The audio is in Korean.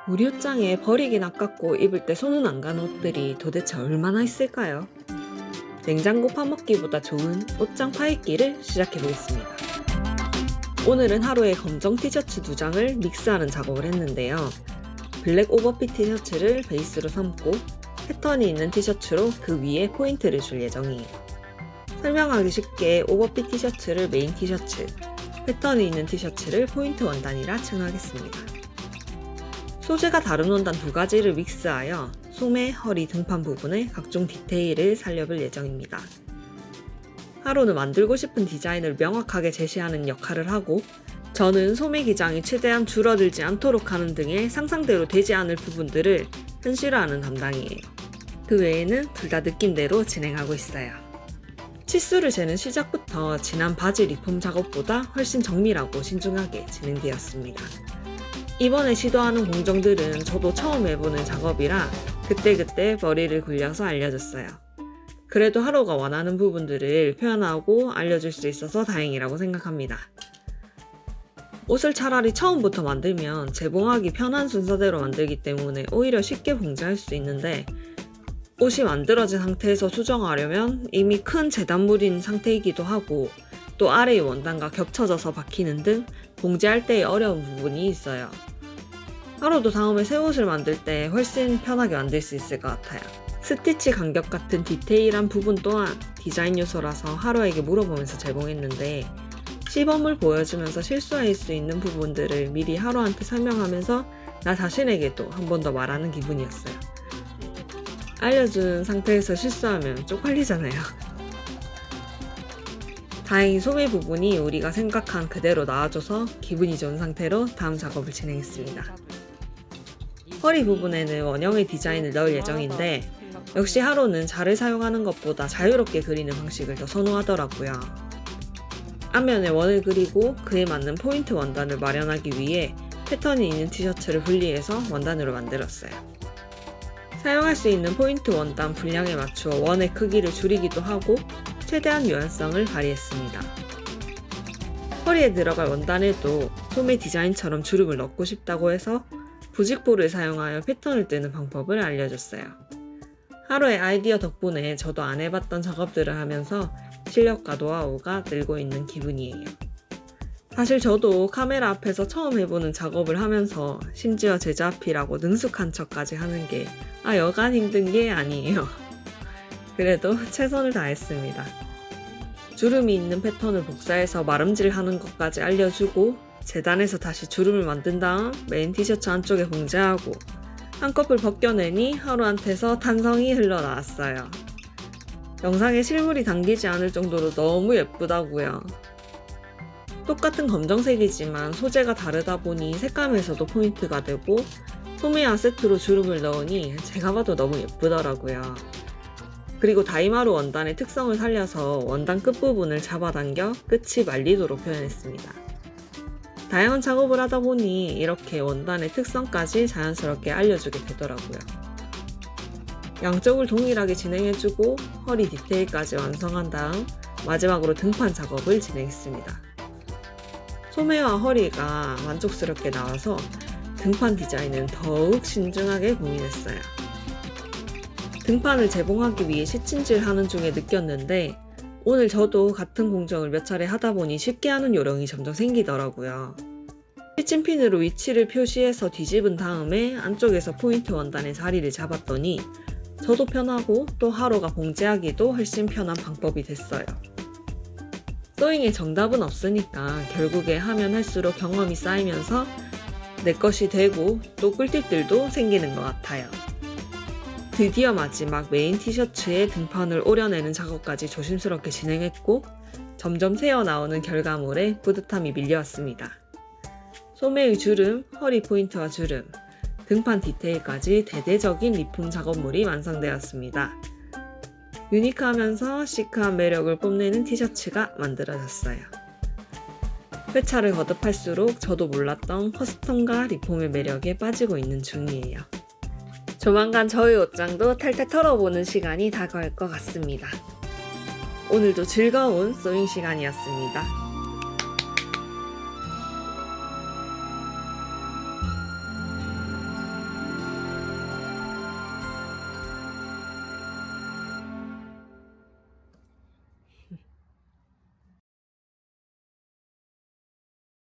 우리 옷장에 버리긴 아깝고 입을 때 손은 안 가는 옷들이 도대체 얼마나 있을까요? 냉장고 파먹기보다 좋은 옷장 파입기를 시작해 보겠습니다. 오늘은 하루에 검정 티셔츠 2장을 믹스하는 작업을 했는데요. 블랙 오버핏 티셔츠를 베이스로 삼고 패턴이 있는 티셔츠로 그 위에 포인트를 줄 예정이에요. 설명하기 쉽게 오버핏 티셔츠를 메인 티셔츠, 패턴이 있는 티셔츠를 포인트 원단이라 칭하겠습니다. 소재가 다른 원단 2가지를 믹스하여 소매, 허리, 등판 부분에 각종 디테일을 살려볼 예정입니다. 하루는 만들고 싶은 디자인을 명확하게 제시하는 역할을 하고, 저는 소매 기장이 최대한 줄어들지 않도록 하는 등의 상상대로 되지 않을 부분들을 현실화하는 담당이에요. 그 외에는 둘 다 느낌대로 진행하고 있어요. 치수를 재는 시작부터 지난 바지 리폼 작업보다 훨씬 정밀하고 신중하게 진행되었습니다. 이번에 시도하는 공정들은 저도 처음 해보는 작업이라 그때그때 머리를 굴려서 알려줬어요. 그래도 하루가 원하는 부분들을 표현하고 알려줄 수 있어서 다행이라고 생각합니다. 옷을 차라리 처음부터 만들면 재봉하기 편한 순서대로 만들기 때문에 오히려 쉽게 봉제할 수 있는데, 옷이 만들어진 상태에서 수정하려면 이미 큰 재단물인 상태이기도 하고, 또 아래의 원단과 겹쳐져서 박히는 등 봉제할 때의 어려운 부분이 있어요. 하루도 다음에 새 옷을 만들 때 훨씬 편하게 만들 수 있을 것 같아요. 스티치 간격 같은 디테일한 부분 또한 디자인 요소라서 하루에게 물어보면서 제공했는데, 시범을 보여주면서 실수할 수 있는 부분들을 미리 하루한테 설명하면서 나 자신에게도 한 번 더 말하는 기분이었어요. 알려준 상태에서 실수하면 쪽팔리잖아요. 다행히 소매 부분이 우리가 생각한 그대로 나와줘서 기분이 좋은 상태로 다음 작업을 진행했습니다. 허리 부분에는 원형의 디자인을 넣을 예정인데, 역시 하루는 자를 사용하는 것보다 자유롭게 그리는 방식을 더 선호하더라고요. 앞면에 원을 그리고 그에 맞는 포인트 원단을 마련하기 위해 패턴이 있는 티셔츠를 분리해서 원단으로 만들었어요. 사용할 수 있는 포인트 원단 분량에 맞추어 원의 크기를 줄이기도 하고 최대한 유연성을 발휘했습니다. 허리에 들어갈 원단에도 소매 디자인처럼 주름을 넣고 싶다고 해서 부직포를 사용하여 패턴을 뜨는 방법을 알려줬어요. 하루의 아이디어 덕분에 저도 안 해봤던 작업들을 하면서 실력과 노하우가 늘고 있는 기분이에요. 사실 저도 카메라 앞에서 처음 해보는 작업을 하면서 심지어 제자필하고 능숙한 척까지 하는 게 여간 힘든 게 아니에요. 그래도 최선을 다했습니다. 주름이 있는 패턴을 복사해서 마름질하는 것까지 알려주고, 재단해서 다시 주름을 만든 다음 메인 티셔츠 안쪽에 봉제하고 한꺼풀 벗겨내니 하루한테서 탄성이 흘러나왔어요. 영상에 실물이 담기지 않을 정도로 너무 예쁘다고요. 똑같은 검정색이지만 소재가 다르다 보니 색감에서도 포인트가 되고, 소매와 세트로 주름을 넣으니 제가 봐도 너무 예쁘더라고요. 그리고 다이마루 원단의 특성을 살려서 원단 끝부분을 잡아당겨 끝이 말리도록 표현했습니다. 다양한 작업을 하다 보니 이렇게 원단의 특성까지 자연스럽게 알려주게 되더라고요. 양쪽을 동일하게 진행해주고 허리 디테일까지 완성한 다음 마지막으로 등판 작업을 진행했습니다. 소매와 허리가 만족스럽게 나와서 등판 디자인은 더욱 신중하게 고민했어요. 등판을 재봉하기 위해 시침질하는 중에 느꼈는데, 오늘 저도 같은 공정을 몇 차례 하다 보니 쉽게 하는 요령이 점점 생기더라고요. 시침핀으로 위치를 표시해서 뒤집은 다음에 안쪽에서 포인트 원단의 자리를 잡았더니 저도 편하고 또 하루가 봉제하기도 훨씬 편한 방법이 됐어요. 소잉에 정답은 없으니까 결국에 하면 할수록 경험이 쌓이면서 내 것이 되고 또 꿀팁들도 생기는 것 같아요. 드디어 마지막 메인 티셔츠의 등판을 오려내는 작업까지 조심스럽게 진행했고, 점점 새어나오는 결과물에 뿌듯함이 밀려왔습니다. 소매의 주름, 허리 포인트와 주름, 등판 디테일까지 대대적인 리폼 작업물이 완성되었습니다. 유니크하면서 시크한 매력을 뽐내는 티셔츠가 만들어졌어요. 회차를 거듭할수록 저도 몰랐던 커스텀과 리폼의 매력에 빠지고 있는 중이에요. 조만간 저희 옷장도 탈탈 털어보는 시간이 다가올 것 같습니다. 오늘도 즐거운 소잉 시간이었습니다.